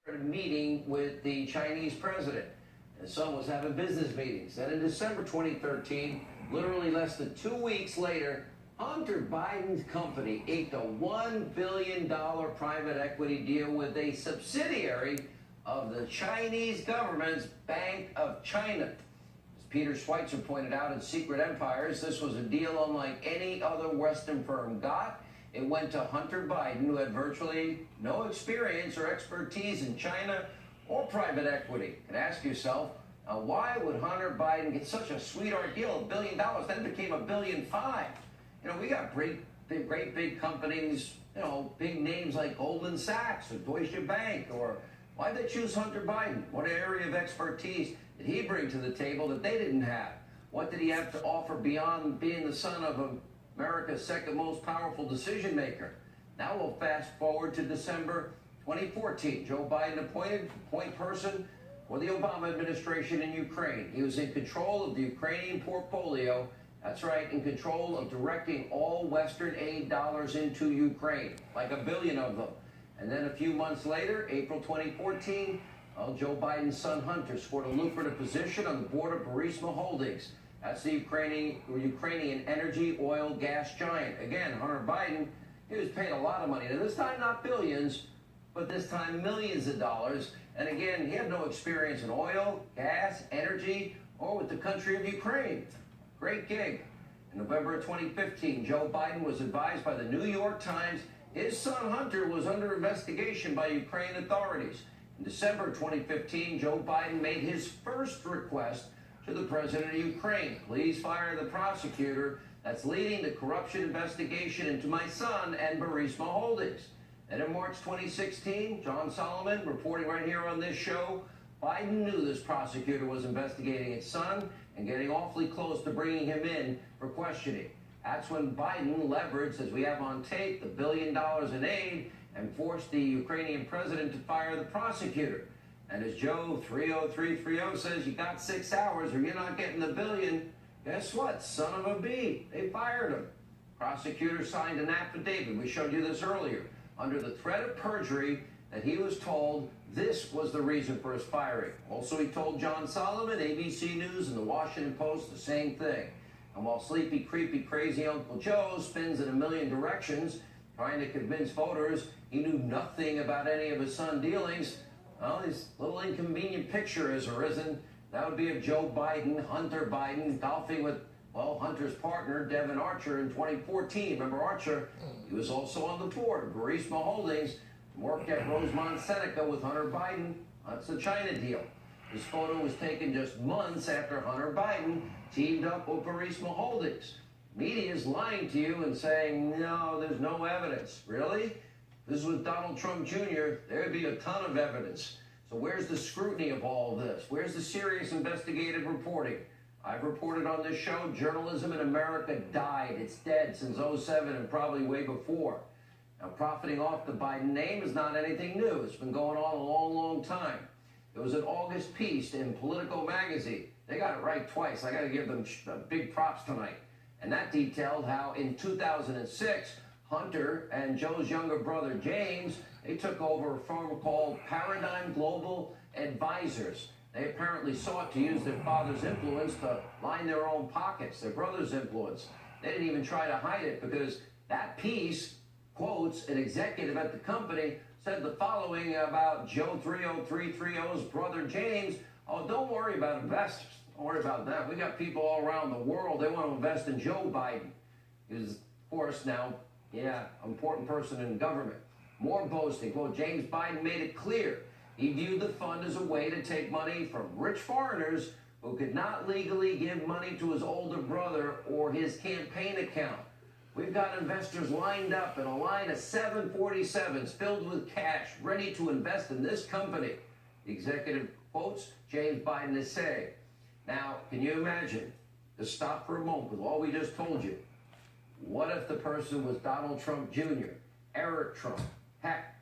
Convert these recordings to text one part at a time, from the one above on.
A meeting with the Chinese president. His son was having business meetings. Then in December 2013, literally less than 2 weeks later, Hunter Biden's company inked a $1 billion private equity deal with a subsidiary of the Chinese government's Bank of China. As Peter Schweitzer pointed out in Secret Empires, this was a deal unlike any other Western firm got. It went to Hunter Biden, who had virtually no experience or expertise in China or private equity. And ask yourself, why would Hunter Biden get such a sweetheart deal, $1 billion, then it became $1.5 billion? You know, we got great big companies, you know, big names like Goldman Sachs or Deutsche Bank. Or why'd they choose Hunter Biden? What area of expertise did he bring to the table that they didn't have? What did he have to offer beyond being the son of America's second most powerful decision maker? Now we'll fast forward to December 2014. Joe Biden appointed point person for the Obama administration in Ukraine. He was in control of the Ukrainian portfolio. That's right, in control of directing all Western aid dollars into Ukraine, like $1 billion of them. And then a few months later, April 2014, Joe Biden's son Hunter scored a lucrative position on the board of Burisma Holdings. That's the Ukrainian energy, oil, gas giant. Again, Hunter Biden, he was paid a lot of money. Now, this time not billions, but this time millions of dollars. And again, he had no experience in oil, gas, energy, or with the country of Ukraine. Great gig. In November of 2015, Joe Biden was advised by the New York Times his son Hunter was under investigation by Ukrainian authorities. In December 2015, Joe Biden made his first request to the president of Ukraine. Please fire the prosecutor that's leading the corruption investigation into my son and Burisma Holdings. And in March 2016, John Solomon, reporting right here on this show, Biden knew this prosecutor was investigating his son and getting awfully close to bringing him in for questioning. That's when Biden leveraged, as we have on tape, the $1 billion in aid and forced the Ukrainian president to fire the prosecutor. And as Joe 30330 says, you got 6 hours or you're not getting the $1 billion. Guess what? Son of a bee. They fired him. Prosecutor signed an affidavit. We showed you this earlier. Under the threat of perjury, that he was told this was the reason for his firing. Also, he told John Solomon, ABC News, and the Washington Post the same thing. And while sleepy, creepy, crazy Uncle Joe spins in a million directions, trying to convince voters he knew nothing about any of his son's dealings, well, this little inconvenient picture has arisen. That would be of Joe Biden, Hunter Biden, golfing with, well, Hunter's partner, Devin Archer, in 2014. Remember Archer? He was also on the board of Burisma Holdings, worked at Rosemont Seneca with Hunter Biden. That's the China deal. This photo was taken just months after Hunter Biden teamed up with Burisma Holdings. Media is lying to you and saying, no, there's no evidence. Really? This was Donald Trump Jr., there'd be a ton of evidence. So where's the scrutiny of all of this? Where's the serious investigative reporting? I've reported on this show, journalism in America died. It's dead since '07 and probably way before. Now, profiting off the Biden name is not anything new. It's been going on a long, long time. There was an August piece in Politico magazine. They got it right twice. I got to give them big props tonight. And that detailed how in 2006, Hunter and Joe's younger brother, James, they took over a firm called Paradigm Global Advisors. They apparently sought to use their father's influence to line their own pockets, their brother's influence. They didn't even try to hide it because that piece quotes an executive at the company said the following about Joe 30330's brother James. Oh, don't worry about investors. Don't worry about that. We got people all around the world. They want to invest in Joe Biden. He was, of course, now, important person in government. More boasting. Well, James Biden made it clear he viewed the fund as a way to take money from rich foreigners who could not legally give money to his older brother or his campaign account. We've got investors lined up in a line of 747s filled with cash, ready to invest in this company. The executive quotes James Biden is saying. Now, can you imagine, just stop for a moment with all we just told you. What if the person was Donald Trump Jr., Eric Trump, heck,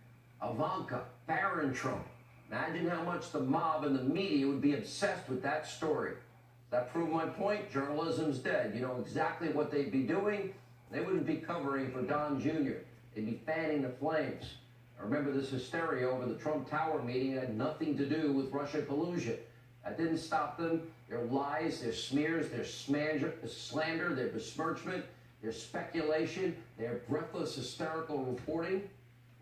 Ivanka, Barron Trump? Imagine how much the mob and the media would be obsessed with that story. Does that prove my point? Journalism's dead. You know exactly what they'd be doing. They wouldn't be covering for Don Jr. They'd be fanning the flames. I remember this hysteria over the Trump Tower meeting had nothing to do with Russia collusion. That didn't stop them. Their lies, their smears, their slander, their besmirchment, their speculation, their breathless, hysterical reporting.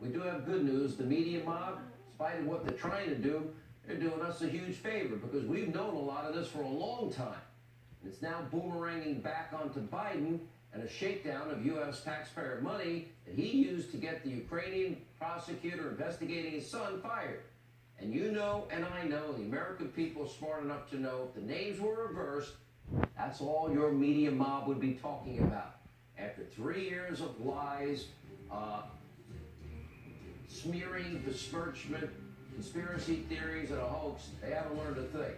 We do have good news. The media mob, in spite of what they're trying to do, they're doing us a huge favor because we've known a lot of this for a long time. And it's now boomeranging back onto Biden and a shakedown of U.S. taxpayer money that he used to get the Ukrainian prosecutor investigating his son fired. And you know, and I know, the American people are smart enough to know if the names were reversed, that's all your media mob would be talking about. After 3 years of lies, smearing, besmirchment, conspiracy theories, and a hoax, they haven't learned a thing.